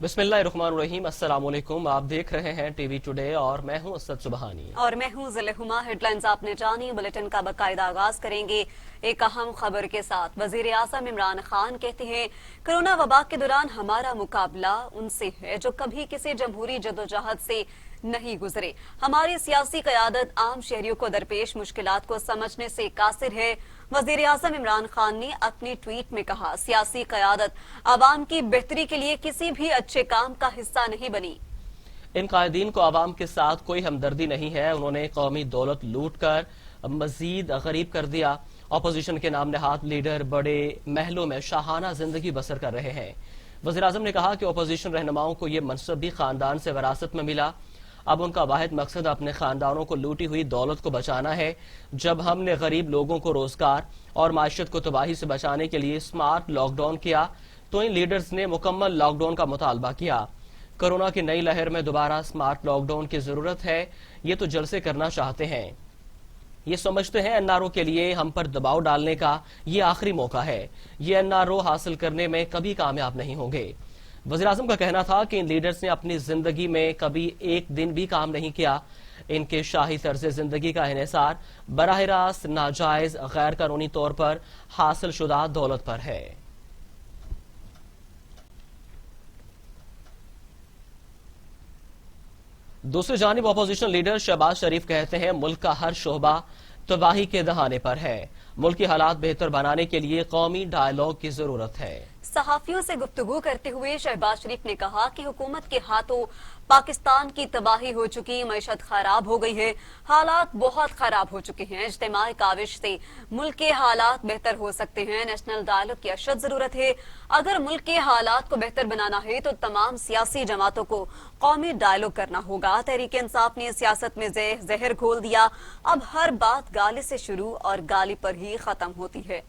बिस्मिल्लाहिर्रहमानिर्रहीम। अस्सलाम वालेकुम। आप देख रहे हैं टीवी टुडे और मैं हूं असद सुबहानी और मैं हूं ज़िले-हुमा। हेडलाइंस आपने जानी, बुलेटिन का बाकायदा आगाज करेंगे एक अहम खबर के साथ। वजीर आज़म इमरान खान कहते हैं, कोरोना वबा के दौरान हमारा मुकाबला उनसे है जो कभी किसी जमहूरी जदोजहद से नहीं गुजरे। हमारी सियासी क़यादत आम शहरियों को दरपेश मुश्किलात को समझने से कासिर है। वजीर आज़म इमरान खान ने अपनी ट्वीट में कहा, सियासी क़यादत आवाम की बेहतरी के लिए किसी भी अच्छे काम का हिस्सा नहीं बनी। इन कायदीन को आवाम के साथ कोई हमदर्दी नहीं है। उन्होंने कौमी दौलत लूट कर मजीद गरीब कर दिया। अपोजिशन के नाम नहाद लीडर बड़े महलों में शाहाना जिंदगी बसर कर रहे हैं। वज़ीर आज़म ने कहा कि अपोजिशन रहनुमाओं को ये मनसब भी खानदान से विरासत में मिला। अब उनका वाहिद मकसद अपने खानदानों को लूटी हुई दौलत को बचाना है। जब हमने गरीब लोगों को रोजगार और माशियत को तबाही से बचाने के लिए स्मार्ट लॉकडाउन किया तो इन लीडर्स ने मुकम्मल लॉकडाउन का मुतालबा किया। कोरोना की नई लहर में दोबारा स्मार्ट लॉकडाउन की जरूरत है। ये तो जलसे करना चाहते हैं। ये समझते हैं एनआरओ के लिए हम पर दबाव डालने का ये आखिरी मौका है। ये एनआरओ हासिल करने में कभी कामयाब नहीं होंगे। वज़ीर आज़म का कहना था कि इन लीडर्स ने अपनी जिंदगी में कभी एक दिन भी काम नहीं किया। इनके शाही तर्ज जिंदगी का इन्हिसार बराह रास्त नाजायज गैर कानूनी तौर पर हासिल शुदा दौलत पर है। दूसरी जानिब अपोजिशन लीडर शहबाज शरीफ कहते हैं, मुल्क का हर शोबा तबाही के दहाने पर है। मुल्क के हालात बेहतर बनाने के लिए कौमी डायलॉग की जरूरत है। सहाफियों से गुफ्तगू करते हुए शहबाज शरीफ ने कहा कि हुकूमत के हाथों पाकिस्तान की तबाही हो चुकी, मईशत खराब हो गई है, हालात बहुत खराब हो चुके हैं। इज्तिमाई काविश से मुल्क के हालात बेहतर हो सकते हैं। नेशनल डायलॉग की अशद जरूरत है। अगर मुल्क के हालात को बेहतर बनाना है तो तमाम सियासी जमातों को कौमी डायलॉग करना होगा। तहरीक इंसाफ ने सियासत में जहर घोल दिया। अब हर बात गाली से शुरू और गाली पर ही खत्म होती है।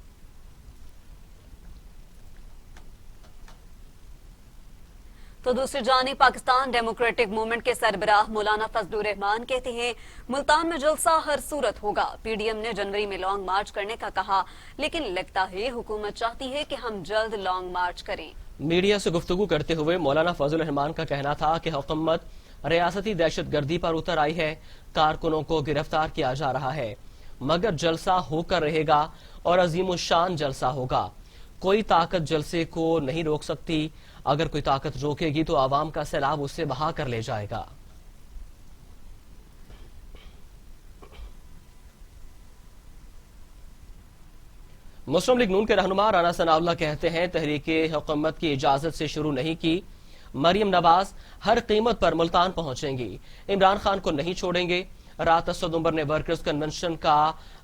तो दूसरी जानिब पाकिस्तान डेमोक्रेटिक मूवमेंट के सरबराह मौलाना फजलुर रहमान कहते हैं, मुल्तान में जलसा हर सूरत होगा। पीडीएम ने जनवरी में लॉन्ग मार्च करने का कहा, लेकिन लगता है हुकूमत चाहती है कि हम जल्द लॉन्ग मार्च करें। मीडिया से गुफ्तगू करते हुए मौलाना फजलुर रहमान का कहना था कि हुकूमत रियासती दहशत गर्दी पर उतर आई है। कारकुनों को गिरफ्तार किया जा रहा है, मगर जलसा होकर रहेगा और अजीमुशान जलसा होगा। कोई ताकत जलसे को नहीं रोक सकती। अगर कोई ताकत रोकेगी तो आवाम का सैलाब उससे बहा कर ले जाएगा। मुस्लिम लीग नून के रहनुमा राना सनाउल्लाह कहते हैं, तहरीके हुकूमत की इजाजत से शुरू नहीं की। मरियम नवाज हर कीमत पर मुल्तान पहुंचेंगी। इमरान खान को नहीं छोड़ेंगे। रात असद उमर ने वर्कर्स कन्वेंशन का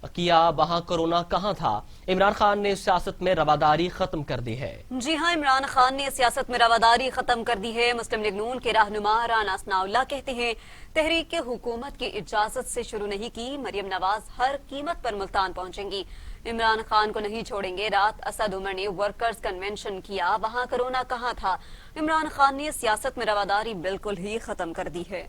किया, वहां कोरोना कहां था। इमरान खान ने सियासत में रवादारी खत्म कर दी है। जी हां, इमरान खान ने सियासत में रवादारी खत्म कर दी है। मुस्लिम लीग नून के रहनुमा राना सनाउल्लाह कहते हैं, तहरीक हुकूमत की इजाजत से शुरू नहीं की। मरियम नवाज हर कीमत पर मुल्तान पहुंचेंगी। इमरान खान को नहीं छोड़ेंगे। रात असद उमर ने वर्कर्स कन्वेंशन किया, वहां कोरोना कहां था। इमरान खान ने सियासत में रवादारी बिल्कुल ही खत्म कर दी है।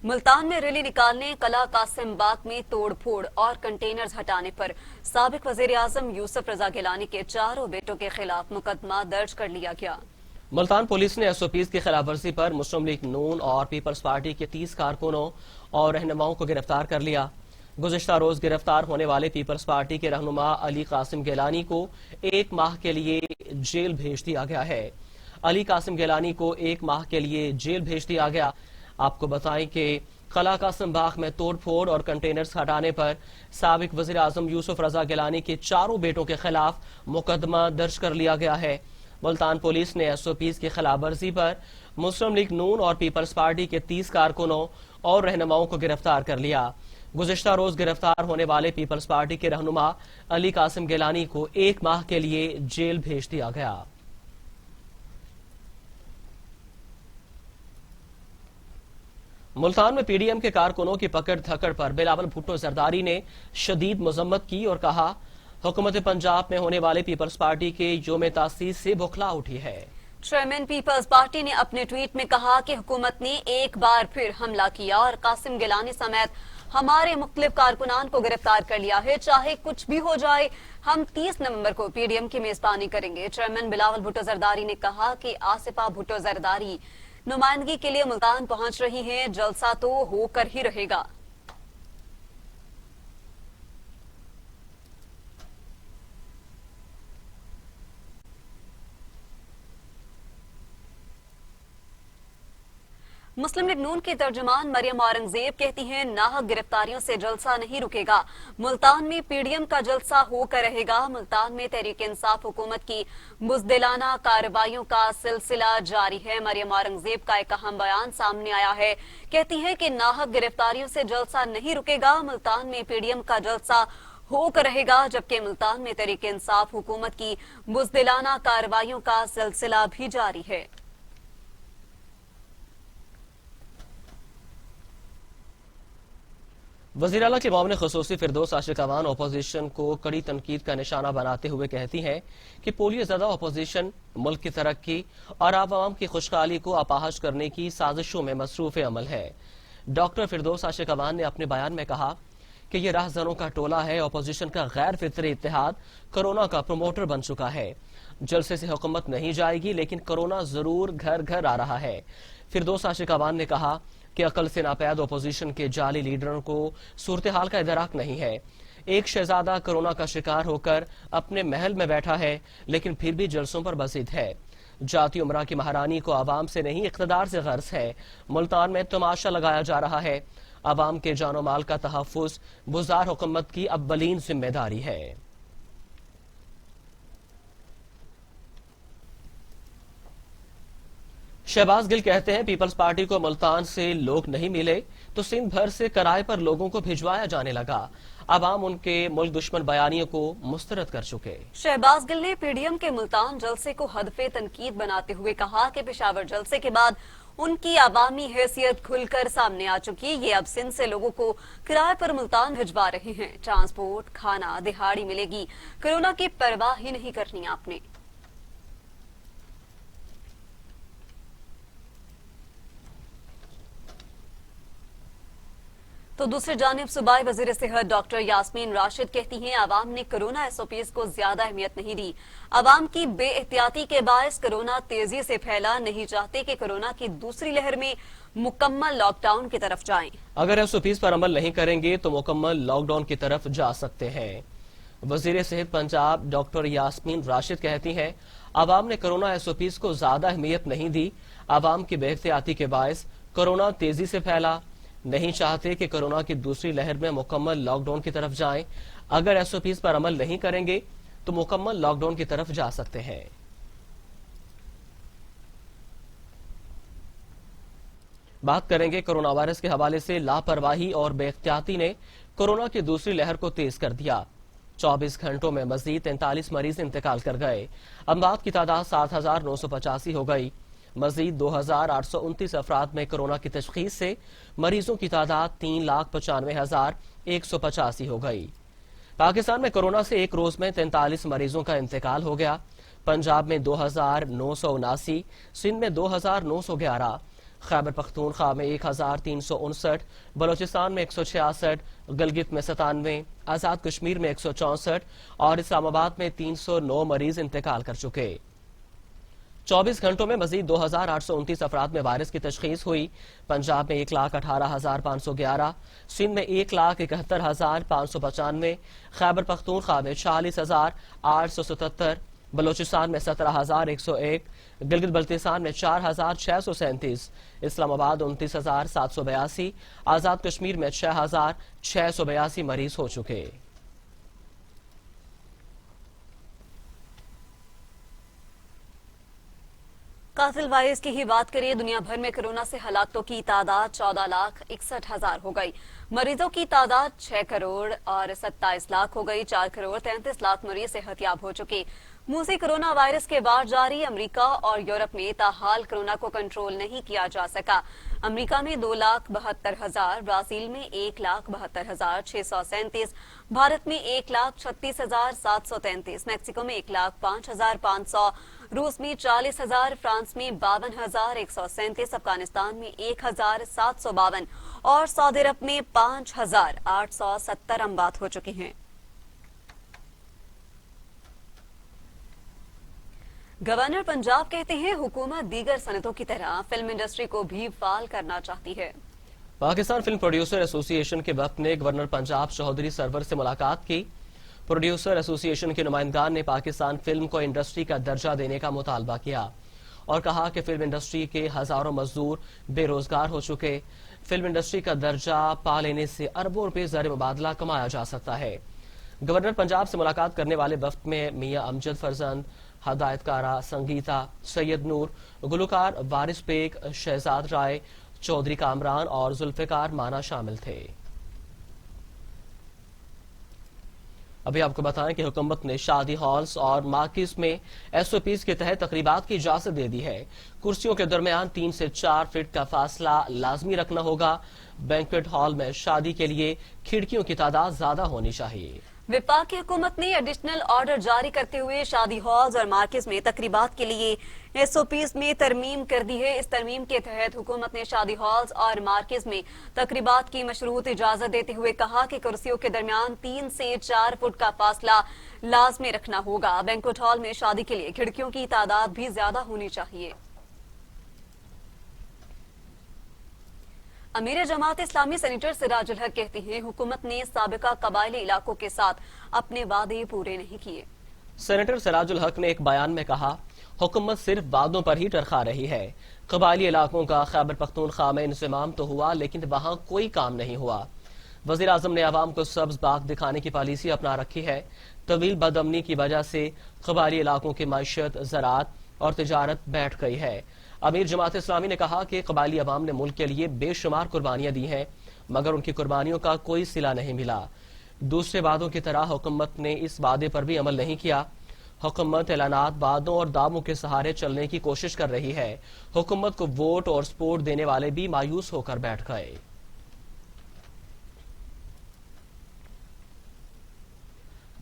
मुल्तान में रैली निकालने, कला कासिम बाग में तोड़ फोड़ और कंटेनर्स हटाने पर साबिक वजीर आजम यूसुफ रजा गिलानी के चारों बेटों के खिलाफ मुकदमा दर्ज कर लिया गया। मुल्तान पुलिस ने एसओपीज की खिलाफ वर्जी पर मुस्लिम लीग नून और पीपल्स पार्टी के 30 कारकुनों और रहनुमाओं को गिरफ्तार कर लिया। गुज़िश्ता रोज गिरफ्तार होने वाले पीपल्स पार्टी के रहनुमा अली कासिम गिलानी को 1 माह के लिए जेल भेज दिया गया है। अली कासिम गिलानी को 1 माह के लिए जेल भेज दिया गया। आपको बताएं कि कला कासिम बाग में तोड़ फोड़ और कंटेनर्स हटाने पर साबिक वजीर आजम यूसुफ रजा गिलानी के चारों बेटों के खिलाफ मुकदमा दर्ज कर लिया गया है। मुल्तान पुलिस ने एसओपीज की खिलाफ वर्जी पर मुस्लिम लीग नून और पीपल्स पार्टी के 30 कारकुनों और रहनुमाओं को गिरफ्तार कर लिया। गुज़िश्ता रोज गिरफ्तार होने वाले पीपल्स पार्टी के रहनुमा अली कासिम गिलानी को 1 माह के लिए जेल भेज दिया गया। मुल्तान में पीडीएम के कारकुनों की पकड़ धकड़ पर बिलावल भुट्टो जरदारी ने शदीद मजम्मत की और कहा, हुकूमत पंजाब में होने वाले पीपल्स पार्टी के योम तासीस से बौखला उठी है। चेयरमैन पीपल्स पार्टी ने अपने ट्वीट में कहा कि हुकूमत ने एक बार फिर हमला किया और कासिम गिलानी समेत हमारे मुख्तलिफ कारकुनान को गिरफ्तार कर लिया है। चाहे कुछ भी हो जाए, हम 30 नवंबर को पीडीएम की मेजबानी करेंगे। चेयरमैन बिलावल भुट्टो जरदारी ने कहा कि आसिफा भुट्टो जरदारी नुमाइंदगी के लिए मुल्तान पहुंच रही हैं। जलसा तो होकर ही रहेगा। मुस्लिम लीग नून की तर्जुमान मरियम औरंगजेब कहती हैं, नाहक गिरफ्तारियों से जलसा नहीं रुकेगा। मुल्तान में पीडीएम का जलसा होकर रहेगा। मुल्तान में तहरीक इंसाफ हुकूमत की बुज़दिलाना कार्रवाइयों का सिलसिला जारी है। मरियम औरंगजेब का एक अहम बयान सामने आया है। कहती हैं कि नाहक गिरफ्तारियों से जलसा नहीं रुकेगा। मुल्तान में पीडीएम का जलसा होकर रहेगा, जबकि मुल्तान में तहरीक इंसाफ हुकूमत की बुज़दिलाना कार्रवाइयों का सिलसिला भी जारी है। वज़ीर आला के मामले ख़ुसूसी फिरदौस आशिक अवान अपोजिशन को कड़ी तनकीद का निशाना बनाते हुए कहती हैं कि पोलियो ज़दा अपोजिशन मुल्क की तरक्की और आवाम की खुशहाली को अपाहज करने की साजिशों में मसरूफ अमल है। डॉक्टर फिरदौस आशिक अवान ने अपने बयान में कहा कि यह राहज़नों का टोला है। अपोजिशन का गैर फितरी इत्तेहाद कोरोना का प्रमोटर बन चुका है। जलसे से हुकूमत नहीं जाएगी, लेकिन कोरोना जरूर घर घर आ रहा है। फिरदौस आशिक अवान ने कहा कि अकल से नापैद अपोजिशन के जाली लीडरों को सूरत हाल का इदराक नहीं है। एक शहजादा कोरोना का शिकार होकर अपने महल में बैठा है, लेकिन फिर भी जलसों पर बसित है। जाती उमरा की महारानी को आवाम से नहीं इख्तदार से गर्ज है। मुल्तान में तमाशा लगाया जा रहा है। आवाम के जानो माल का तहफ्फुज बुज़दार हुकूमत की अव्वलीन जिम्मेदारी है। शहबाज गिल कहते हैं, पीपल्स पार्टी को मुल्तान से लोग नहीं मिले तो सिंध भर से किराए पर लोगों को भिजवाया जाने लगा। आवाम उनके मुल्क दुश्मन बयानियों को मुस्तरद कर चुके। शहबाज गिल ने पीडीएम के मुल्तान जलसे को हदफे तनकीद बनाते हुए कहा कि पेशावर जलसे के बाद उनकी आवामी हैसियत खुलकर सामने आ चुकी। ये अब सिंध से लोगों को किराए पर मुल्तान भिजवा रहे हैं। ट्रांसपोर्ट, खाना, दिहाड़ी मिलेगी। कोरोना की परवाह ही नहीं करनी आपने। तो दूसरी जानिब सूबाई वजीर सेहत डॉक्टर यास्मीन राशिद कहती हैं, आवाम ने कोरोना एसओपीज को ज्यादा अहमियत नहीं दी। आवाम की बेएहतियाती के बायस कोरोना तेजी से फैला। नहीं चाहते कि कोरोना की दूसरी लहर में मुकम्मल लॉकडाउन की तरफ जाएं। अगर एसओपीज पर अमल नहीं करेंगे तो मुकम्मल लॉकडाउन की तरफ जा सकते हैं। वजीर सेहत पंजाब डॉक्टर यास्मीन राशिद कहती हैं, आवाम ने कोरोना एसओपीज को ज्यादा अहमियत नहीं दी। आवाम की बेएहतियाती के बायस कोरोना तेजी से फैला। नहीं चाहते कि कोरोना की दूसरी लहर में मुकम्मल लॉकडाउन की तरफ जाएं। अगर एसओपीज पर अमल नहीं करेंगे तो मुकम्मल लॉकडाउन की तरफ जा सकते हैं। बात करेंगे कोरोना वायरस के हवाले से। लापरवाही और बेख्तियाती ने कोरोना की दूसरी लहर को तेज कर दिया। 24 घंटों में मजीद 43 मरीज इंतकाल कर गए। अमवात की तादाद 7,985 हो गई। मजीद 2,829 अफराद में कोरोना की तशखीस से मरीजों की तादाद 3,95,185 हो गई। पाकिस्तान में कोरोना से एक रोज में 43 मरीजों का इंतकाल हो गया। पंजाब में 2,979, सिंध में 2,911, खैबर पख्तूनख्वा में 1,359, बलोचिस्तान में 166, गिलगित में 97, आजाद कश्मीर में 164 और इस्लामाबाद में 309 मरीज इंतकाल कर चुके। 24 घंटों में मजीद 2,829 अफराद में वायरस की तशखीस हुई। पंजाब में 1,18,511, सिंध में 1,71,595, खैबर पख्तूनख्वा में 40,877, बलोचिस्तान में 17,101, गिलगित बल्तिस्तान में 4,637, इस्लामाबाद 29,782, आजाद कश्मीर में 6,682 मरीज हो चुके। कातिल वायरस की ही बात करिए। दुनिया भर में कोरोना से हलाकतों की तादाद 14,61,000 हो गई। मरीजों की तादाद 6 करोड़ और 27 लाख हो गई। 4 करोड़ 33 लाख मरीज सेहतयाब हो चुके। मुंह से कोरोना वायरस के बाद जारी अमेरिका और यूरोप में ताहाल कोरोना को कंट्रोल नहीं किया जा सका। अमेरिका में 2,72,000, ब्राजील में 1,72,637, भारत में 1,36,733, मैक्सिको में 1,05,500, रूस में 40,000, फ्रांस में 52,137, अफगानिस्तान में 1,752 اور سعودی عرب میں 5,870 اموات ہو چکی ہیں۔ گورنر پنجاب کہتے ہیں حکومت دیگر صنعتوں کی طرح فلم انڈسٹری کو بھی فعال کرنا چاہتی ہے۔ پاکستان فلم پروڈیوسر ایسوسی ایشن کے وفد نے گورنر پنجاب چودھری سرور سے ملاقات کی۔ پروڈیوسر ایسوسی ایشن کے نمائندگان نے پاکستان فلم کو انڈسٹری کا درجہ دینے کا مطالبہ کیا اور کہا کہ فلم انڈسٹری کے ہزاروں مزدور بے روزگار ہو چکے۔ فلم انڈسٹری کا درجہ پا لینے سے اربوں روپے زر مبادلہ کمایا جا سکتا ہے۔ گورنر پنجاب سے ملاقات کرنے والے وفد میں میاں امجد فرزند، ہدایت کارہ سنگیتا، سید نور، گلوکار وارث بیگ، شہزاد رائے، چودھری کامران اور ذوالفقار مانا شامل تھے۔ ابھی آپ کو بتائیں کہ حکومت نے شادی ہالز اور مارکیز میں ایس او پیز کے تحت تقریبات کی اجازت دے دی ہے۔ کرسیوں کے درمیان 3 سے 4 فٹ کا فاصلہ لازمی رکھنا ہوگا۔ بینکویٹ ہال میں شادی کے لیے کھڑکیوں کی تعداد زیادہ ہونی چاہیے۔ وفاقی حکومت نے ایڈیشنل آرڈر جاری کرتے ہوئے شادی ہالز اور مارکیز میں تقریبات کے لیے ایس او پیز میں ترمیم کر دی ہے۔ اس ترمیم کے تحت حکومت نے شادی ہالز اور مارکیز میں تقریبات کی مشروط اجازت دیتے ہوئے کہا کہ کرسیوں کے درمیان 3 سے 4 فٹ کا فاصلہ لازمی رکھنا ہوگا۔ بینکویٹ ہال میں شادی کے لیے کھڑکیوں کی تعداد بھی زیادہ ہونی چاہیے۔ امیر جماعت اسلامی سینیٹر سراج الحق کہتے ہیں حکومت نے سابقہ قبائلی علاقوں کے ساتھ اپنے وعدے پورے نہیں کیے۔ سینیٹر سراج الحق نے ایک بیان میں کہا حکومت صرف وعدوں پر ہی ٹرخا رہی ہے۔ قبائلی علاقوں کا خیبر پختونخوا میں انضمام تو ہوا لیکن وہاں کوئی کام نہیں ہوا۔ وزیر اعظم نے عوام کو سبز باغ دکھانے کی پالیسی اپنا رکھی ہے۔ طویل بد امنی کی وجہ سے قبائلی علاقوں کی معیشت، زراعت اور تجارت بیٹھ گئی ہے۔ امیر جماعت اسلامی نے کہا کہ قبائلی عوام نے ملک کے لیے بے شمار قربانیاں دی ہیں مگر ان کی قربانیوں کا کوئی صلہ نہیں ملا۔ دوسرے وعدوں کی طرح حکومت نے اس وعدے پر بھی عمل نہیں کیا۔ حکومت اعلانات، وعدوں اور دعووں کے سہارے چلنے کی کوشش کر رہی ہے۔ حکومت کو ووٹ اور سپورٹ دینے والے بھی مایوس ہو کر بیٹھ گئے۔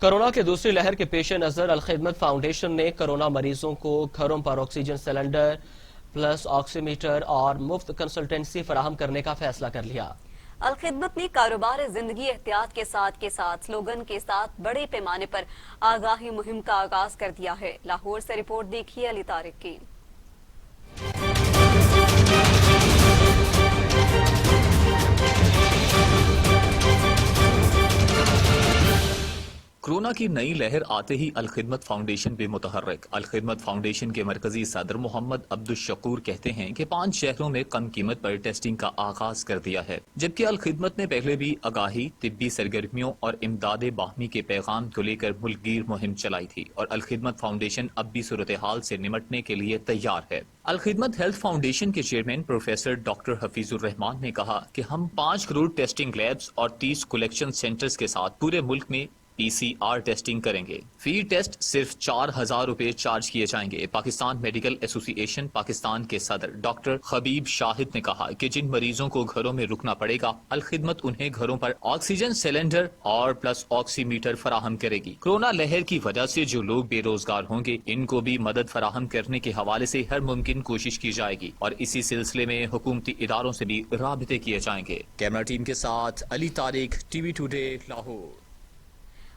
کورونا کے دوسری لہر کے پیش نظر الخدمت فاؤنڈیشن نے کورونا مریضوں کو گھروں پر آکسیجن سلنڈر پلس آکسی میٹر اور مفت کنسلٹنسی فراہم کرنے کا فیصلہ کر لیا۔ الخدمت نے کاروبار زندگی احتیاط کے ساتھ سلوگن کے ساتھ بڑے پیمانے پر آگاہی مہم کا آغاز کر دیا ہے۔ لاہور سے رپورٹ دیکھیے علی طارق کی۔ کورونا کی نئی لہر آتے ہی الخدمت فاؤنڈیشن بھی متحرک۔ الخدمت فاؤنڈیشن کے مرکزی صدر محمد عبدالشکور کہتے ہیں کہ 5 شہروں میں کم قیمت پر ٹیسٹنگ کا آغاز کر دیا ہے، جبکہ الخدمت نے پہلے بھی آگاہی، طبی سرگرمیوں اور امداد باہمی کے پیغام کو لے کر ملک گیر مہم چلائی تھی اور الخدمت فاؤنڈیشن اب بھی صورتحال سے نمٹنے کے لیے تیار ہے۔ الخدمت ہیلتھ فاؤنڈیشن کے چیئرمین پروفیسر ڈاکٹر حفیظ الرحمان نے کہا کہ ہم 5 کروڑ ٹیسٹنگ لیبز اور 30 کلیکشن سینٹرز کے ساتھ پورے ملک میں PCR ٹیسٹنگ کریں گے۔ فی ٹیسٹ صرف 4,000 روپے چارج کیے جائیں گے۔ پاکستان میڈیکل ایسوسی ایشن پاکستان کے صدر ڈاکٹر حبیب شاہد نے کہا کہ جن مریضوں کو گھروں میں رکنا پڑے گا الخدمت انہیں گھروں پر آکسیجن سلنڈر اور پلس آکسی میٹر فراہم کرے گی۔ کورونا لہر کی وجہ سے جو لوگ بے روزگار ہوں گے ان کو بھی مدد فراہم کرنے کے حوالے سے ہر ممکن کوشش کی جائے گی اور اسی سلسلے میں حکومتی اداروں سے بھی رابطے کیے جائیں گے۔ کیمرہ ٹیم کے ساتھ Ali Tariq, T V today, Lahore.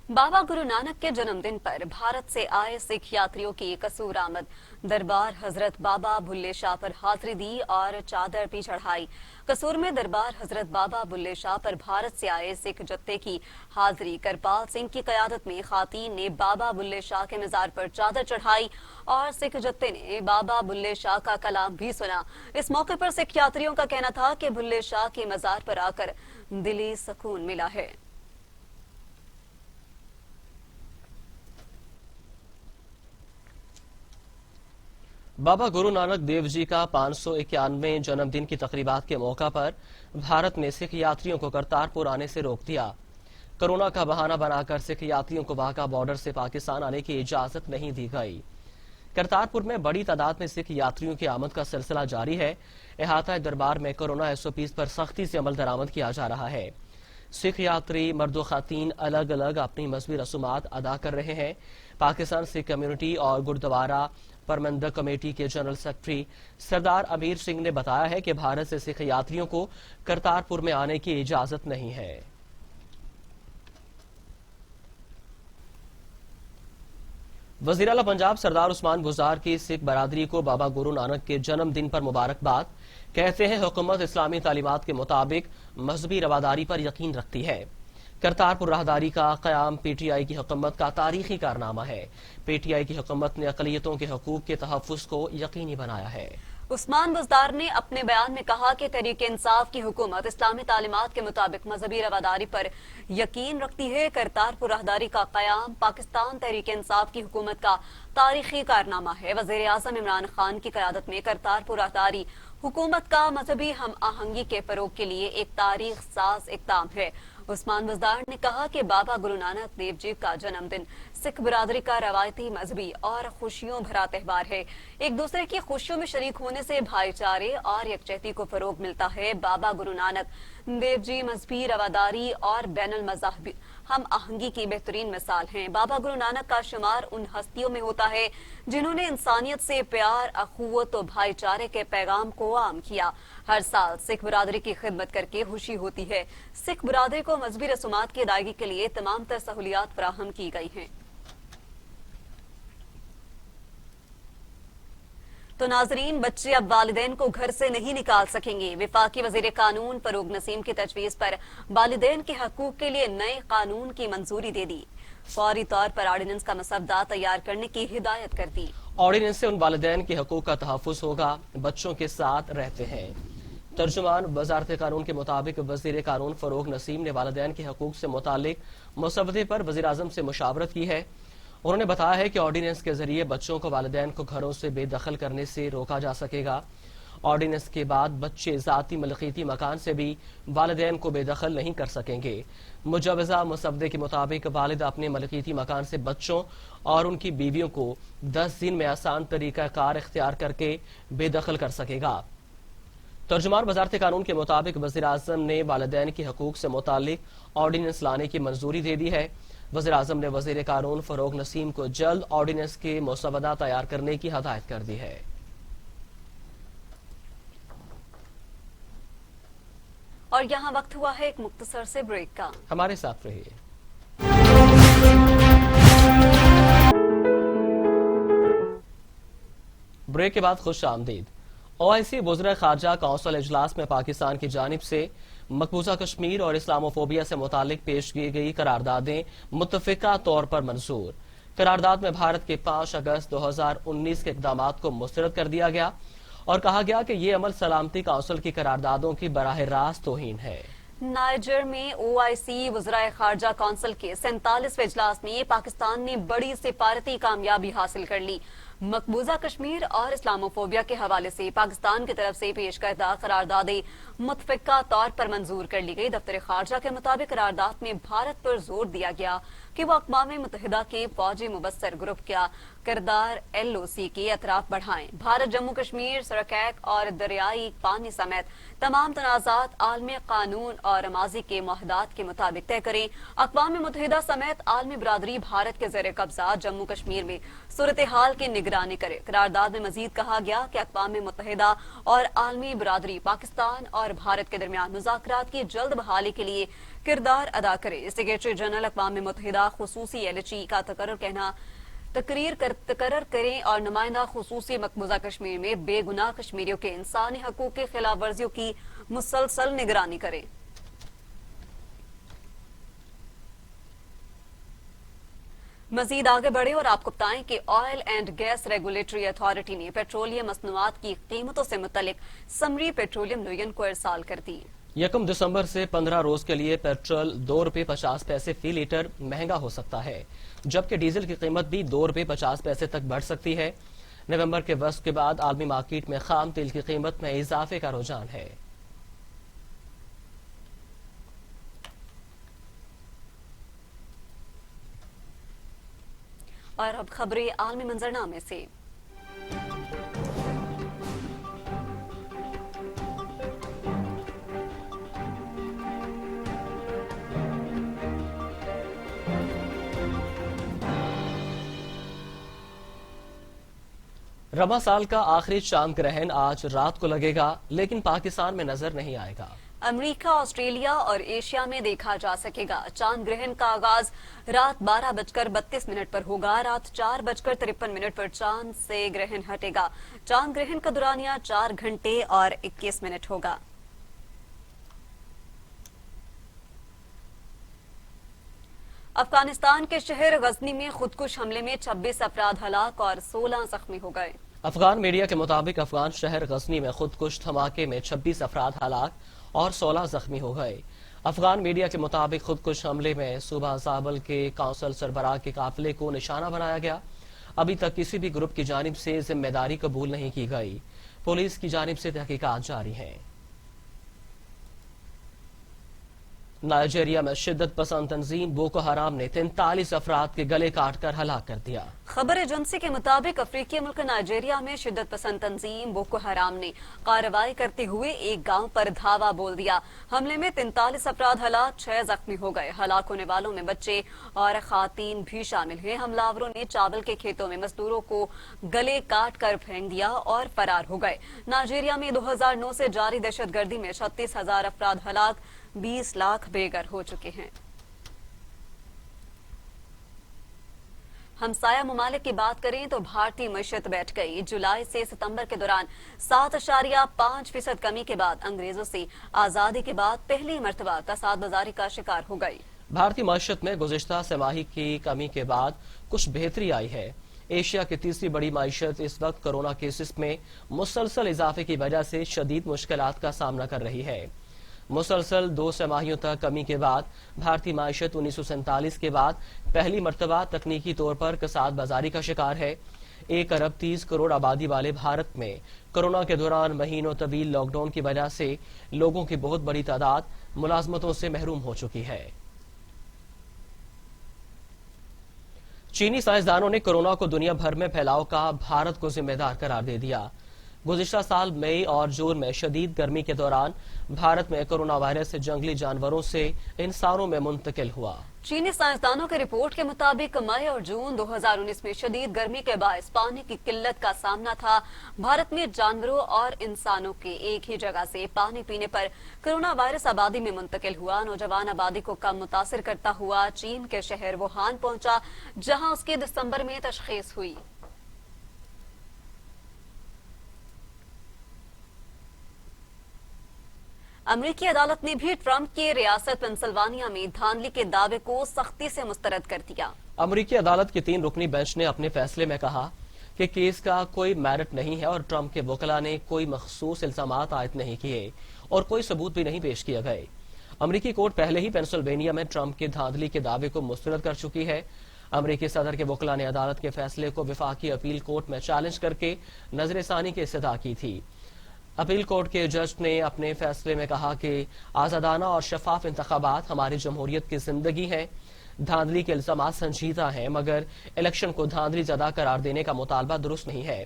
Baba Guru Nanak کے جنم دن پر بھارت سے آئے سکھ یاتریوں کی قصور آمد، دربار حضرت بابا بلے شاہ پر حاضری دی اور چادر بھی چڑھائی۔ قصور میں دربار حضرت بابا بلے شاہ پر بھارت سے آئے سکھ جتھے کی حاضری کرپال سنگھ کی قیادت میں خواتین نے بابا بلے شاہ کے مزار پر چادر چڑھائی اور سکھ جتھے نے بابا بلے شاہ کا کلام بھی سنا۔ اس موقع پر سکھ یاتریوں کا کہنا تھا کہ بلے شاہ کے مزار پر آ کر دلی سکون ملا ہے۔ بابا گرو نانک دیو جی کا 591ویں جنم دن کی تقریبات کے موقع پر بھارت نے سکھ یاتریوں کو کرتارپور آنے سے روک دیا۔ کورونا کا بہانہ بنا کر سکھ یاتریوں کو واہگہ بارڈر سے پاکستان آنے کی اجازت نہیں دی گئی۔ کرتارپور میں بڑی تعداد میں سکھ یاتریوں کی آمد کا سلسلہ جاری ہے۔ احاطہ دربار میں کورونا ایس او پیز پر سختی سے عمل درآمد کیا جا رہا ہے۔ سکھ یاتری مرد و خواتین الگ الگ اپنی مذہبی رسومات ادا کر رہے ہیں۔ پاکستان سکھ کمیونٹی اور گردوارہ प्रबंधक कमेटी के जनरल सेक्रेटरी सरदार अमीर सिंह ने बताया है कि भारत से सिख यात्रियों को करतारपुर में आने की इजाजत नहीं है। वज़ीर आला पंजाब सरदार उस्मान बुज़दार की सिख बरादरी को बाबा गुरु नानक के जन्मदिन पर मुबारकबाद। कहते हैं हुकूमत इस्लामी तालीमात के मुताबिक मजहबी रवादारी पर यकीन रखती है। करतारपुर राहदारी का क़याम पीटीआई की हुकूमत का तारीखी कारनामा है। पीटीआई की हुकूमत ने अक़लियतों के हकूक़ के तहफ़्फ़ुज़ को यकीनी बनाया है। उस्मान बुज़दार ने अपने बयान में कहा कि तहरीक इंसाफ की हुकूमत इस्लामी तालीमात के मुताबिक मजहबी रवादारी पर यकीन रखती है। करतारपुर राहदारी का क़याम पाकिस्तान तहरीक इंसाफ की हुकूमत का तारीखी कारनामा है। वज़ीर आज़म इमरान खान की क़यादत में करतारपुर राहदारी हुकूमत का मजहबी हम आहंगी के फरोग के लिए एक तारीख साज इक़दाम है। उस्मान बुज़दार ने कहा कि बाबा गुरु नानक देव जी का जन्मदिन सिख बिरादरी का रवायती मजहबी और खुशियों भरा त्यौहार है। एक दूसरे की खुशियों में शरीक होने से भाईचारे और यकजहती को फरोग मिलता है। बाबा गुरु नानक देव जी मजहबी रवादारी और बैनुल मज़ाहबी हम आहंगी की बेहतरीन मिसाल हैं। बाबा गुरु नानक का शुमार उन हस्तियों में होता है जिन्होंने इंसानियत से प्यार, अखुवत और भाईचारे के पैगाम को आम किया। हर साल सिख बिरादरी की खिदमत करके खुशी होती है। सिख बिरादरी को मजहबी रसूमात की अदायगी के लिए तमाम तर सहूलियात फराहम की गई हैं। तो नाजरीन, बच्चे अब वालिदैन को घर से नहीं निकाल सकेंगे। विफाकी वजीर कानून फरूग नसीम की तजवीज पर वालिदैन के हकूक के लिए नए कानून की मंजूरी दे दी। फौरी तौर पर ऑर्डिनेंस का मसवदा तैयार करने की हिदायत कर दी। ऑर्डिनेंस से उन वालिदैन के हकूक का तहफ़्फ़ुज़ होगा बच्चों के साथ रहते हैं। तर्जुमान वज़ारत कानून के मुताबिक वज़ीर कानून फरूग नसीम ने वालिदैन के हकूक से मुतालिक मसवदे पर वज़ीर आज़म से मुशावरत की है। उन्होंने बताया है कि ऑर्डिनेंस के जरिए बच्चों को वालिदैन को घरों से बेदखल करने से रोका जा सकेगा। ऑर्डिनेंस के बाद बच्चे ज़ाती मलकीती मकान से भी वालिदैन को बेदखल नहीं कर सकेंगे। मुजवज़ा मसवदे के मुताबिक वालिद अपने मलकीती मकान से बच्चों और उनकी बीवियों को 10 दिन में आसान तरीका कार इख्तियार करके बेदखल कर सकेगा। तर्जुमान वज़ारत कानून के मुताबिक वज़ीर आज़म ने वालिदैन के हकूक से मुतालिक ऑर्डिनेंस लाने की मंजूरी दे दी है। वज़ीर आज़म ने वज़ीर कानून फरूग नसीम को जल्द ऑर्डिनेंस के मसवदा तैयार करने की हदायत कर दी है। और यहाँ वक्त हुआ है एक मुख्तसर से ब्रेक का। हमारे साथ रहिए। ब्रेक के बाद खुश आमदीद। OIC वज़ीर ख़ारजा काउंसिल इजलास में पाकिस्तान की जानिब से मकबूजा कश्मीर और इस्लामोफोबिया से मुतालिक पेश की गई करारदादें मुत्तफ़िका तौर पर मंजूर। करारदाद में भारत के 5 अगस्त 2019 के इक़दामात को मुस्तरद कर दिया गया और कहा गया कि ये अमल सलामती काउंसिल की करारदादों की बराह रास्त तौहीन है। नाइजर में OIC वज़राए ख़ारजा काउंसिल के 47वें इजलास में पाकिस्तान ने बड़ी सिफारती कामयाबी हासिल कर ली। मकबूजा कश्मीर और इस्लामोफोबिया के हवाले से पाकिस्तान की तरफ से पेश करदा करारदादें मुत्तफ़िका तौर पर मंजूर कर ली गई। दफ्तर ख़ारजा के मुताबिक करारदाद में भारत पर जोर दिया गया कि वो अक़वाम मुत्तहिदा के फौजी मुबस्सर ग्रुप का किरदार LOC के अतराफ बढ़ाएं। भारत जम्मू कश्मीर, सरकैक और दरियाई पानी समेत तमाम तनाज़ात आलमी कानून और माजी के मुआहदात के मुताबिक तय करें। अक़वाम मुत्तहिदा समेत आलमी बरादरी भारत के ज़ेर कब्जा जम्मू कश्मीर में सूरत हाल की निगरानी करे। करारदाद में मजीद कहा गया कि अक़वाम मुत्तहिदा और आलमी बरादरी पाकिस्तान और भारत के दरमियान मुज़ाकरात की जल्द बहाली के लिए किरदार अदा करे। सेक्रेटरी जनरल अक़वाम मुत्तहिदा खुसूसी LHE का तकर्रर करें और नुमाइंदा खुसूसी मकबूजा कश्मीर में बेगुनाह कश्मीरियों के इंसानी हकूक़ की खिलाफ वर्जियों की मुसलसल निगरानी करें। मजीद आगे बढ़े और आपको बताएं कि oil and gas regulatory authority ने पेट्रोलियम मसनूआत की कीमतों से मुतल्लिक समरी पेट्रोलियम यूनियन को इरसाल कर दी। 1 दिसंबर से 15 रोज के लिए पेट्रोल 2 रुपए 50 पैसे फी लीटर महंगा हो सकता है, जबकि डीजल की कीमत भी 2 रुपए 50 पैसे तक बढ़ सकती है। नवंबर के वस्त के बाद आलमी मार्केट में खाम तेल की कीमत में इजाफे का रुझान है। और अब खबरें आलमी मंजरनामे से। رواں سال کا آخری چاند گرہن آج رات کو لگے گا، لیکن پاکستان میں نظر نہیں آئے گا۔ امریکہ، آسٹریلیا اور ایشیا میں دیکھا جا سکے گا۔ چاند گرہن کا آغاز رات 12:32 پر ہوگا۔ رات 4:53 پر چاند سے گرہن ہٹے گا۔ چاند گرہن کا دورانیہ 4 گھنٹے اور 21 منٹ ہوگا۔ افغانستان کے شہر غزنی میں خودکش حملے میں 26 افراد ہلاک اور 16 زخمی ہو گئے۔ افغان میڈیا کے مطابق افغان شہر غزنی میں خودکش دھماکے میں 26 افراد ہلاک اور 16 زخمی ہو گئے۔ افغان میڈیا کے مطابق خودکش حملے میں صوبہ زابل کے کونسل سربراہ کے قافلے کو نشانہ بنایا گیا۔ ابھی تک کسی بھی گروپ کی جانب سے ذمہ داری قبول نہیں کی گئی۔ پولیس کی جانب سے تحقیقات جاری ہیں۔ نائجیریا میں شدت پسند تنظیم بوکو حرام نے 43 افراد کے گلے کاٹ کر ہلاک کر دیا۔ خبر ایجنسی کے مطابق افریقی ملک نائجیریا میں شدت پسند تنظیم بوکو حرام نے کارروائی کرتے ہوئے ایک گاؤں پر دھاوا بول دیا۔ حملے میں 43 افراد ہلاک، 6 زخمی ہو گئے۔ ہلاک ہونے والوں میں بچے اور خواتین بھی شامل ہیں۔ حملہ نے چاول کے کھیتوں میں مزدوروں کو گلے کاٹ کر پھینک دیا اور فرار ہو گئے۔ نائجیریا میں 2009 سے جاری دہشت گردی میں 36,000 افراد ہلاک، 20 لاکھ بے گھر ہو چکے ہیں۔ ہمسایہ ممالک کی بات کریں تو بھارتی معیشت بیٹھ گئی۔ جولائی سے ستمبر کے دوران 7.5% کمی کے بعد انگریزوں سے آزادی کے بعد پہلی مرتبہ کساد بازاری کا شکار ہو گئی۔ بھارتی معیشت میں گزشتہ سہ ماہی کی کمی کے بعد کچھ بہتری آئی ہے۔ ایشیا کی تیسری بڑی معیشت اس وقت کرونا کیسز میں مسلسل اضافے کی وجہ سے شدید مشکلات کا سامنا کر رہی ہے۔ مسلسل 2 سہ ماہیوں تک کمی کے بعد بھارتی معیشت 1947 کے بعد پہلی مرتبہ تکنیکی طور پر کساد بازاری کا شکار ہے۔ 1 ارب 30 کروڑ آبادی والے بھارت میں کرونا کے دوران مہینوں طویل لاک ڈاؤن کی وجہ سے لوگوں کی بہت بڑی تعداد ملازمتوں سے محروم ہو چکی ہے۔ چینی سائنسدانوں نے کرونا کو دنیا بھر میں پھیلاؤ کا بھارت کو ذمہ دار قرار دے دیا۔ گزشتہ سال مئی اور جون میں شدید گرمی کے دوران بھارت میں کرونا وائرس جنگلی جانوروں سے انسانوں میں منتقل ہوا۔ چینی سائنسدانوں کی رپورٹ کے مطابق مئی اور جون 2019 میں شدید گرمی کے باعث پانی کی قلت کا سامنا تھا۔ بھارت میں جانوروں اور انسانوں کے ایک ہی جگہ سے پانی پینے پر کرونا وائرس آبادی میں منتقل ہوا۔ نوجوان آبادی کو کم متاثر کرتا ہوا چین کے شہر ووہان پہنچا، جہاں اس کی دسمبر میں تشخیص ہوئی۔ امریکی عدالت نے بھی ٹرمپ کی ریاست پنسلوانیا میں دھاندلی کے دعوے کو سختی سے مسترد کر دیا۔ امریکی عدالت کی 3 رکنی بینچ نے اپنے فیصلے میں کہا کہ کیس کا کوئی میرٹ نہیں ہے اور ٹرمپ کے وکلاء نے کوئی مخصوص الزامات عائد نہیں کیے اور کوئی ثبوت بھی نہیں پیش کیے گئے۔ امریکی کورٹ پہلے ہی پینسلوینیا میں ٹرمپ کے دھاندلی کے دعوے کو مسترد کر چکی ہے۔ امریکی صدر کے وکلاء نے عدالت کے فیصلے کو وفاقی اپیل کورٹ میں چیلنج کر کے نظر ثانی کی استدعا کی تھی۔ اپیل کورٹ کے جج نے اپنے فیصلے میں کہا کہ آزادانہ اور شفاف انتخابات ہماری جمہوریت کی زندگی ہیں۔ دھاندلی کے الزامات سنجیدہ ہیں، مگر الیکشن کو دھاندلی زدہ قرار دینے کا مطالبہ درست نہیں ہے۔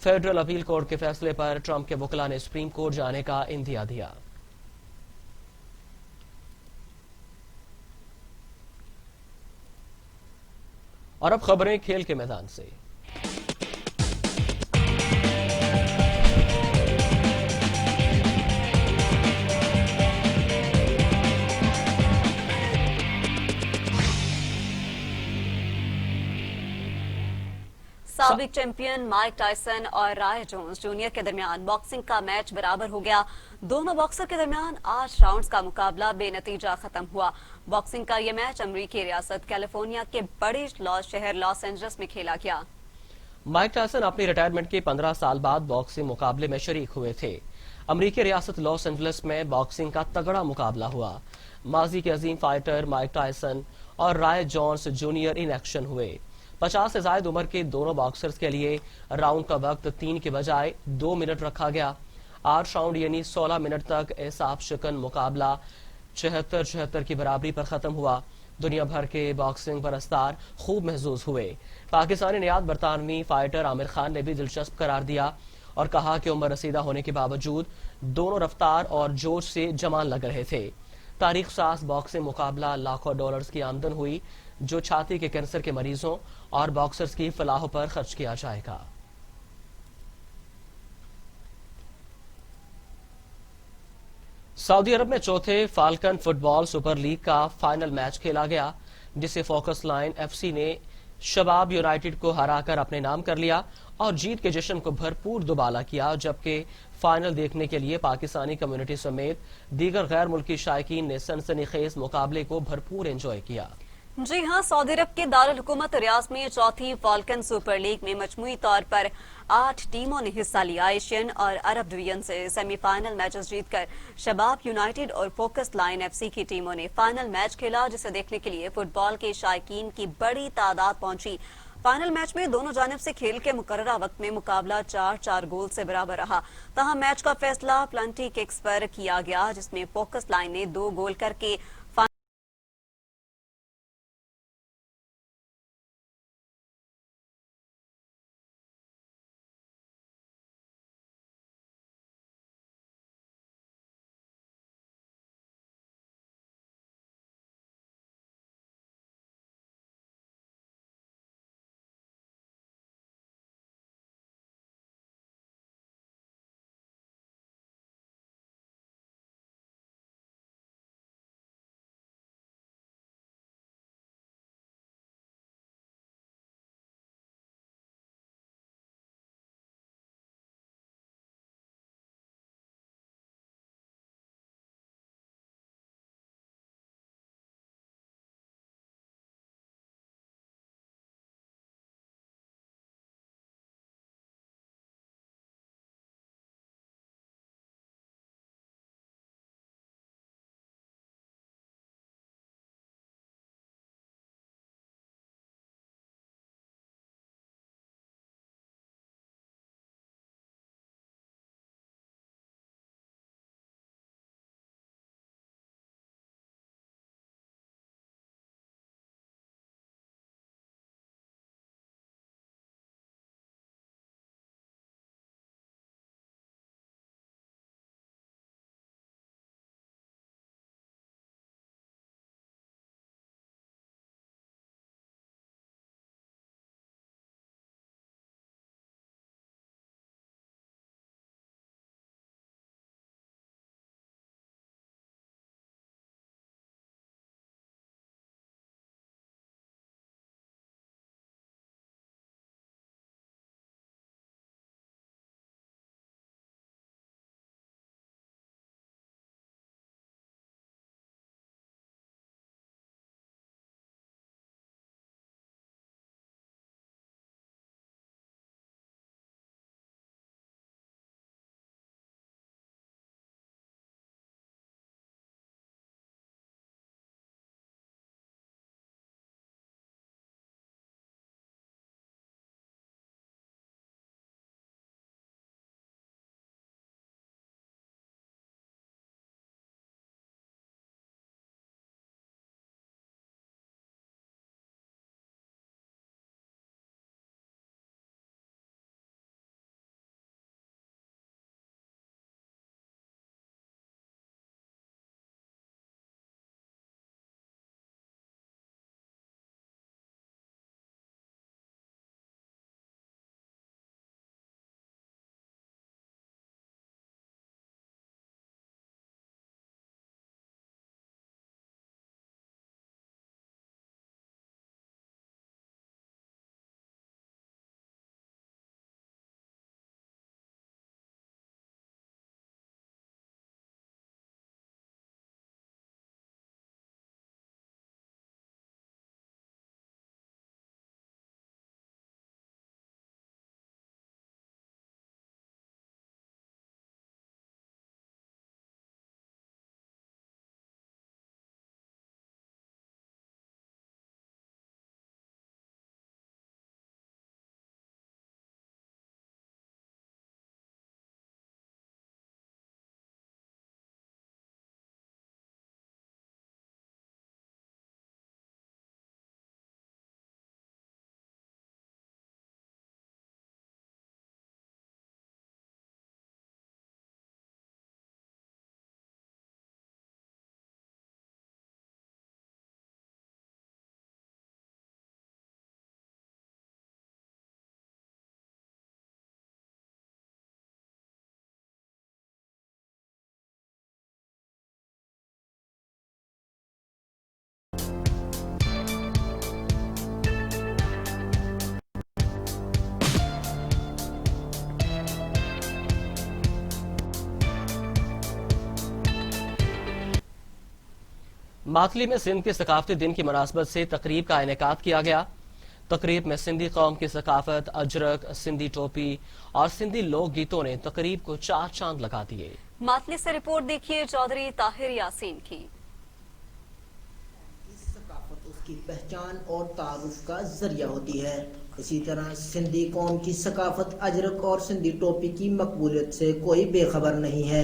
فیڈرل اپیل کورٹ کے فیصلے پر ٹرمپ کے وکلاء نے سپریم کورٹ جانے کا اندیا دیا۔ اور اب خبریں کھیل کے میدان سے۔ سابق چیمپئن مائک ٹائسن اور رائے جونز جونیئر کے درمیان باکسنگ کا میچ برابر ہو گیا۔ دونوں باکسر کے درمیان 8 راؤنڈز کا مقابلہ بے نتیجہ ختم ہوا۔ باکسنگ کا یہ میچ امریکی ریاست کیلیفورنیا کے بڑے شہر لاس اینجلس میں کھیلا گیا۔ مائک ٹائسن اپنی ریٹائرمنٹ کے 15 سال بعد باکسنگ مقابلے میں شریک ہوئے تھے۔ امریکی ریاست لاس اینجلس میں باکسنگ کا تگڑا مقابلہ ہوا۔ ماضی کے عظیم فائٹر مائک ٹائسن اور رائے جونز جونیئر ان ایکشن ہوئے۔ 50 سے زائد عمر کے دونوں باکسرز کے لیے راؤنڈ کا وقت 3 کے بجائے 2 منٹ رکھا گیا۔ 8 راؤنڈ یعنی 16 منٹ تک اعصاب شکن مقابلہ 76-76 کی برابری پر ختم ہوا۔ دنیا بھر کے باکسنگ پرستار خوب محظوظ ہوئے۔ پاکستانی نیاد برطانوی فائٹر عامر خان نے بھی دلچسپ قرار دیا اور کہا کہ عمر رسیدہ ہونے کے باوجود دونوں رفتار اور جوش سے جوان لگ رہے تھے۔ تاریخ ساز باکسنگ مقابلہ لاکھوں ڈالرز کی آمدن ہوئی جو چھاتی کے کینسر کے مریضوں اور باکسرز کی فلاح پر خرچ کیا جائے گا۔ सऊदी अरब में चौथे फाल्कन फुटबॉल सुपर लीग का फाइनल मैच खेला गया, जिसे फोकस लाइन एफसी ने शबाब यूनाइटेड को हराकर अपने नाम कर लिया और जीत के जश्न को भरपूर दुबाला किया। जबकि फाइनल देखने के लिए पाकिस्तानी कम्युनिटी समेत दीगर गैर मुल्की शायकीन ने सनसनीखेज मुकाबले को भरपूर एंजॉय किया। जी हां, सऊदी अरब के दारुल हुकूमत रियाद में चौथी फाल्कन सुपर लीग में मजमूई तौर पर 8 टीमों ने हिस्सा लिया। एशियन और अरब डिवीजन से सेमीफाइनल मैचेस जीतकर शबाब यूनाइटेड और फोकस लाइन एफसी की टीमों ने फाइनल मैच खेला, जिसे देखने के लिए फुटबॉल के शायकीन की बड़ी तादाद पहुंची। फाइनल मैच में दोनों जानिब से खेल के मुकर्ररा वक्त में मुकाबला 4-4 गोल से बराबर रहा। तहाँ मैच का फैसला प्लेंटी किक्स पर किया गया, जिसमें फोकस लाइन ने 2 गोल करके मातली में सिंध के सकाफती दिन की मुनासबत से तकरीब का इनेकाद किया गया। तकरीब में सिंधी कौम की सकाफत, अजरक, सिंधी टोपी और सिंधी लोक गीतों ने तकरीब को चार चांद लगा दिए। मातली से रिपोर्ट देखिए चौधरी ताहिर यासीन की। सकाफत उसकी पहचान और तारुफ का जरिया होती है। इसी तरह सिंधी कौम की सकाफत, अजरक और सिंधी टोपी की मकबूलियत से कोई बेखबर नहीं है।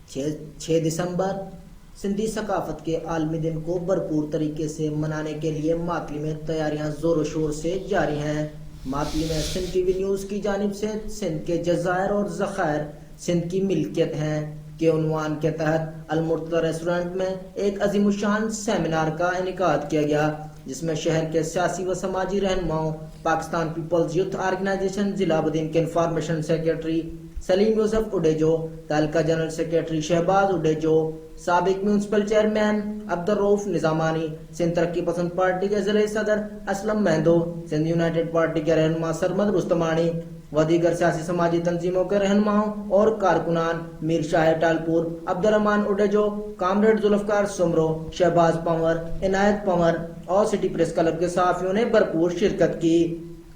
6 दिसंबर सिंधी सकाफत के आलमी दिन को भरपूर तरीके से मनाने के लिए मातली में तैयारियां जोरों शोर से जारी हैं। मातली में सिंध टीवी न्यूज़ की जानिब से सिंध के जज़ायर और ज़खायर सिंध की मिल्कियत हैं के उन्वान के तहत अल-मुर्तज़ा रेस्टोरेंट में एक अजीमुशान सेमिनार का इनेकाद किया गया, जिसमें शहर के सियासी व समाजी रहनुमाओं, पाकिस्तान पीपल्स यूथ ऑर्गेनाइजेशन जिलाबद्दीन के इंफॉर्मेशन सेक्रेटरी सलीम यूसुफ उडेजो, तालिका जनरल सेक्रेटरी शहबाज उडेजो, साबिक म्यूनसिपल चेयरमैन अब्दुल रऊफ निजामानी, सिंध तरक्की पसंद पार्टी के जिले सदर असलम महदो, सिंध यूनाइटेड पार्टी के रहनुमा सरमद रुस्तमानी व दीगर सियासी समाजी तंजीमों के रहनुमाओं और कारकुनान मीर शाह टालपुर, अब्दुर्रहमान उडेजो, कामरेड जुल्फकार सुमरो, शहबाज पंवर, इनायत पंवर और सिटी प्रेस क्लब के सहाफियों ने भरपूर शिरकत की।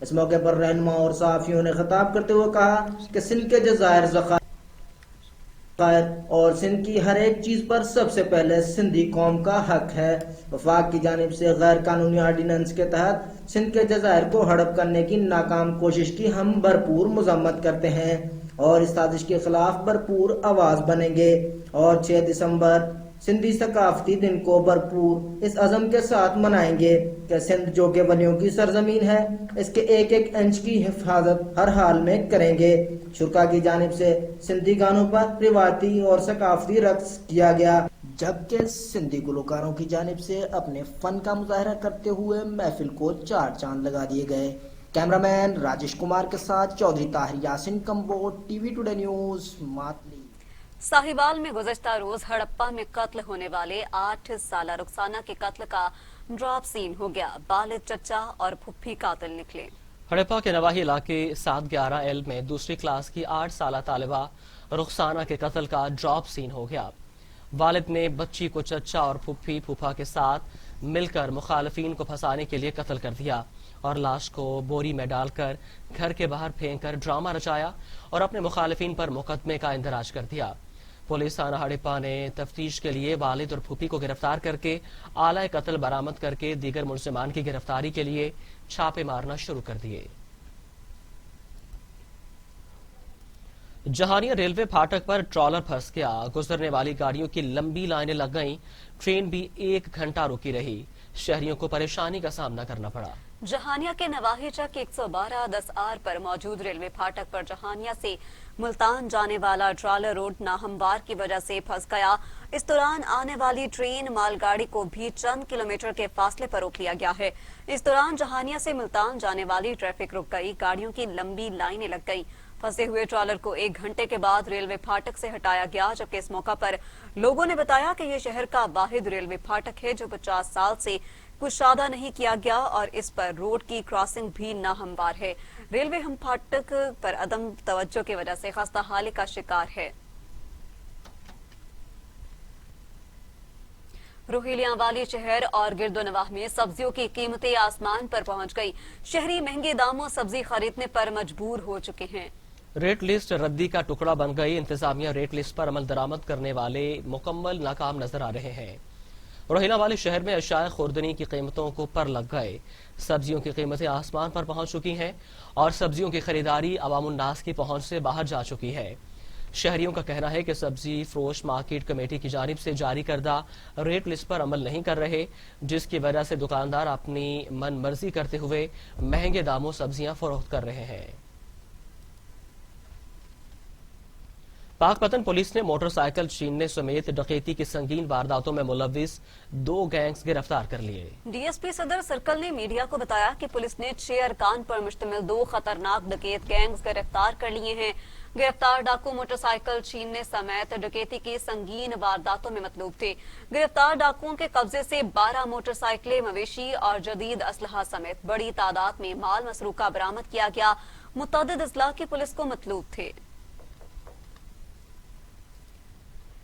इस मौके पर रहनुमा और सहाफियों ने खिताब करते हुए कहा कि सिंध के जज़ायर ज़खायर और सिंध की हर एक चीज पर सबसे पहले सिंधी कौम का हक है। वफाक की जानिब से गैर कानूनी ऑर्डिनेंस के तहत सिंध के जज़ायर को हड़प करने की नाकाम कोशिश की हम भरपूर मज़म्मत करते हैं और इस साजिश के खिलाफ भरपूर आवाज बनेंगे और 6 दिसंबर सिंधी सकाफती दिन को भरपूर इस अज़म के साथ मनाएंगे कि सिंध जो कि वलियों की सरजमीन है, इसके एक एक इंच की हिफाजत हर हाल में करेंगे। शुरा की जानिब से सिंधी गानों पर रिवायती और सकाफती रक्स किया गया, जबकि सिंधी गुलकारों की जानिब से अपने फन का मुजाहरा करते हुए महफिल को चार चांद लगा दिए गए। कैमरामैन राजेश कुमार के साथ Chaudhry Tahir Yasin Kamboj, TV today news, Matli. Sahiwal में गुज़श्ता रोज हड़प्पा में कत्ल होने वाले 8 साला रुखसाना के कत्ल का ड्रॉप सीन हो गया। बालिद चचा और फुफ्फी कातिल निकले। हड़प्पा के नवाही इलाके 711L में दूसरी क्लास की 8 साला तालिबा रुखसाना के कत्ल का ड्रॉप सीन हो गया। वालिद ने बच्ची को चचा और फुफ्फी फूफा के साथ मिलकर मुखालफीन को फंसाने के लिए कत्ल कर दिया और लाश को बोरी में डालकर घर के बाहर फेंक कर ड्रामा रचाया और अपने मुखालफीन पर मुकदमे का इंदराज कर दिया। पुलिस थाना हड़प्पा ने तफ्तीश के लिए वालिद और फूफी को गिरफ्तार करके आला कत्ल बरामद करके दीगर मुलजिमान की गिरफ्तारी के लिए छापे मारना शुरू कर दिए। जहानिया रेलवे फाटक पर ट्रॉलर फंस गया। गुजरने वाली गाड़ियों की लंबी लाइनें लग गईं। ट्रेन भी 1 घंटा रुकी रही। शहरियों को परेशानी का सामना करना पड़ा। जहानिया के नवाही चक 112-10R पर मौजूद रेलवे फाटक पर जहानिया से मुल्तान जाने वाला ट्रॉलर रोड नाहमवार की वजह से फंस गया। इस दौरान आने वाली ट्रेन मालगाड़ी को भी चंद किलोमीटर के फासले पर रोक लिया गया है। इस दौरान जहानिया से मुल्तान जाने वाली ट्रैफिक रुक गई। गाड़ियों की लंबी लाइनें लग गई। फंसे हुए ट्रॉलर को 1 घंटे के बाद रेलवे फाटक से हटाया गया, जबकि इस मौका पर लोगों ने बताया कि ये शहर का वाहिद रेलवे फाटक है जो 50 साल से कुशादा नहीं किया गया और इस पर रोड की क्रॉसिंग भी नाहमवार है। रेलवे हम फाटक पर अदम तवज्जो की वजह से खस्ता हाली का शिकार है। रोहिलियां वाली शहर और गिरदोनवाह में सब्जियों की कीमतें आसमान पर पहुंच गई। शहरी महंगे दामों सब्जी खरीदने पर मजबूर हो चुके हैं। रेट लिस्ट रद्दी का टुकड़ा बन गई। इंतजामिया रेट लिस्ट पर अमल दरामद करने वाले मुकम्मल नाकाम नजर आ रहे हैं। रोहिला वाले शहर में अशाए खुर्दनी की कीमतों को पर लग गए। सब्जियों की कीमतें आसमान पर पहुंच चुकी हैं और सब्जियों की खरीदारी अवामुन्नास की पहुंच से बाहर जा चुकी है। शहरियों का कहना है कि सब्जी फरोश मार्केट कमेटी की जानिब से जारी करदा रेट लिस्ट पर अमल नहीं कर रहे, जिसकी वजह से दुकानदार अपनी मन मर्जी करते हुए महंगे दामों सब्जियां फरोख्त कर रहे हैं। पाकपतन पुलिस ने मोटरसाइकिल छीनने समेत डकैती की संगीन वारदातों में मुलव्विस 2 गैंग्स गिरफ्तार कर लिए। डीएसपी सदर सर्कल ने मीडिया को बताया कि पुलिस ने 6 अरकान पर मुश्तमिल 2 खतरनाक डकैत गैंग्स गिरफ्तार कर लिए हैं। गिरफ्तार डाकू मोटरसाइकिल छीनने समेत डकैती की संगीन वारदातों में मतलूब थे। गिरफ्तार डाकुओं के कब्जे से 12 मोटरसाइकिलें, मवेशी और जदीद असलहा समेत बड़ी तादाद में माल मसरूका बरामद किया गया। मुतअद्दिद अजला की पुलिस को मतलूब थे।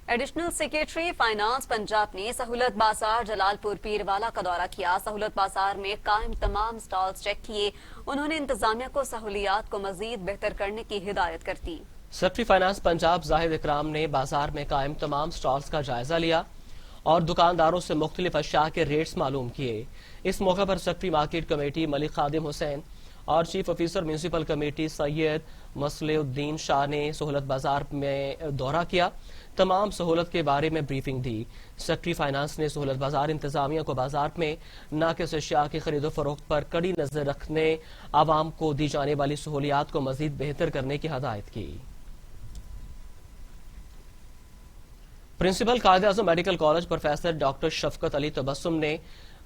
ایڈیشنل سیکریٹری فائنانس پنجاب نے سہولت بازار جلالپور پیروالا کا دورہ کیا. سہولت بازار میں قائم تمام سٹالز چیک کیے. انہوں نے انتظامیہ کو سہولیات کو مزید بہتر کرنے کی ہدایت کر دی. سیکرٹری فائنانس پنجاب زاہد اکرام نے بازار میں قائم تمام سٹالز کا جائزہ لیا اور دکانداروں سے مختلف اشیاء کے ریٹس معلوم کیے. اس موقع پر سیکرٹری مارکیٹ کمیٹی ملک خادم حسین اور چیف آفیسر میونسپل کمیٹی سید مسلح الدین شاہ نے سہولت بازار میں دورہ کیا. تمام سہولت کے بارے میں بریفنگ دی. سیکرٹری فائنانس نے سہولت بازار انتظامیہ کو بازار میں ناقص اشیاء کی خرید و فروخت پر کڑی نظر رکھنے، عوام کو دی جانے والی سہولیات کو مزید بہتر کرنے کی ہدایت کی. Principal Quaid Azam medical college professor doctor شفقت علی تبسم نے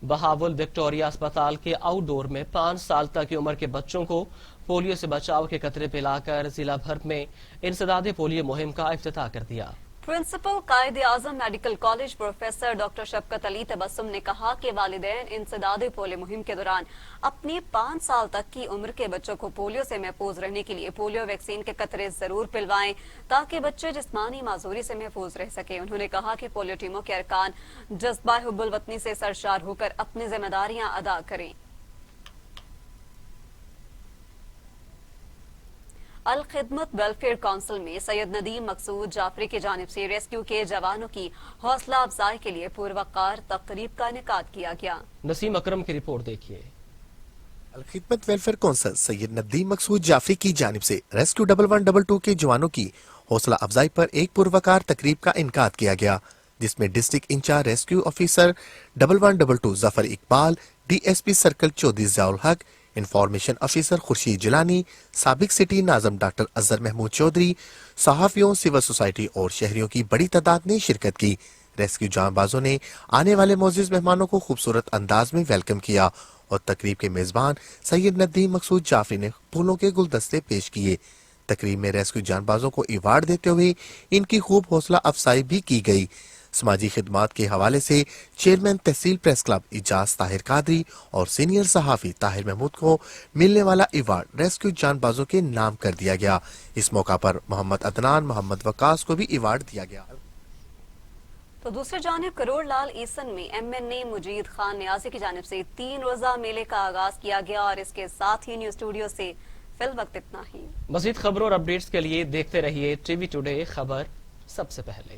بہاول وکٹوریہ اسپتال کے آؤٹ ڈور میں 5 سال تک کی عمر کے بچوں کو پولیو سے بچاؤ کے قطرے پلا کر ضلع بھر میں انسداد پولیو مہم کا افتتاح کر دیا. Principal Quaid Azam medical college professor doctor شفقت علی تبسم نے کہا کہ والدین انسداد پولیو مہم کے دوران اپنی 5 سال تک کی عمر کے بچوں کو پولیو سے محفوظ رہنے کے لیے پولیو ویکسین کے قطرے ضرور پلوائیں تاکہ بچے جسمانی معذوری سے محفوظ رہ سکیں. انہوں نے کہا کہ پولیو ٹیموں کے ارکان جذبہ حب الوطنی سے سرشار ہو کر اپنی ذمہ داریاں ادا کریں. الخدمت ویلفیئر کونسل میں سید ندیم مقصود جعفری کی جانب سے ریسکیو کے جوانوں کی حوصلہ افزائی کے لیے پروقار تقریب کا انعقاد کیا گیا. نسیم اکرم کی رپورٹ دیکھیے. الخدمت ویلفیئر کونسل سید ندیم مقصود جعفری کی جانب سے ریسکیو 1122 کے جوانوں کی حوصلہ افزائی پر ایک پروقار تقریب کا انعقاد کیا گیا، جس میں district incharge rescue officer 1122 Zafar Iqbal, D S P circle Chaudhry Zia ul Haq, information officer Khurshid Jilani, سابق سٹی ناظم ڈاکٹر اظہر محمود چودھری، صحافیوں، سول سوسائٹی اور شہریوں کی بڑی تعداد نے شرکت کی. ریسکیو جاں بازوں نے آنے والے معزز مہمانوں کو خوبصورت انداز میں ویلکم کیا اور تقریب کے میزبان سید ندیم مقصود جعفری نے پھولوں کے گلدستے پیش کیے. تقریب میں ریسکیو جان بازوں کو ایوارڈ دیتے ہوئے ان کی خوب حوصلہ افزائی بھی کی گئی. سماجی خدمات کے حوالے سے چیئرمین تحصیل پریس کلب اجاز طاہر قادری اور سینئر صحافی طاہر محمود کو ملنے والا ایوارڈ ریسکیو جان بازوں کے نام کر دیا گیا. اس موقع پر محمد عدنان محمد وقاص کو بھی ایوارڈ دیا گیا. تو دوسری جانب کروڑ لال ایسن میں ایم این اے مجید خان نیازی کی جانب سے 3 روزہ میلے کا آغاز کیا گیا اور اس کے ساتھ ہی نیوز اسٹوڈیو سے فی الوقت اتنا ہی. مزید خبروں اور اپڈیٹس کے لیے دیکھتے رہیے ٹی وی ٹوڈے. خبر سب سے پہلے.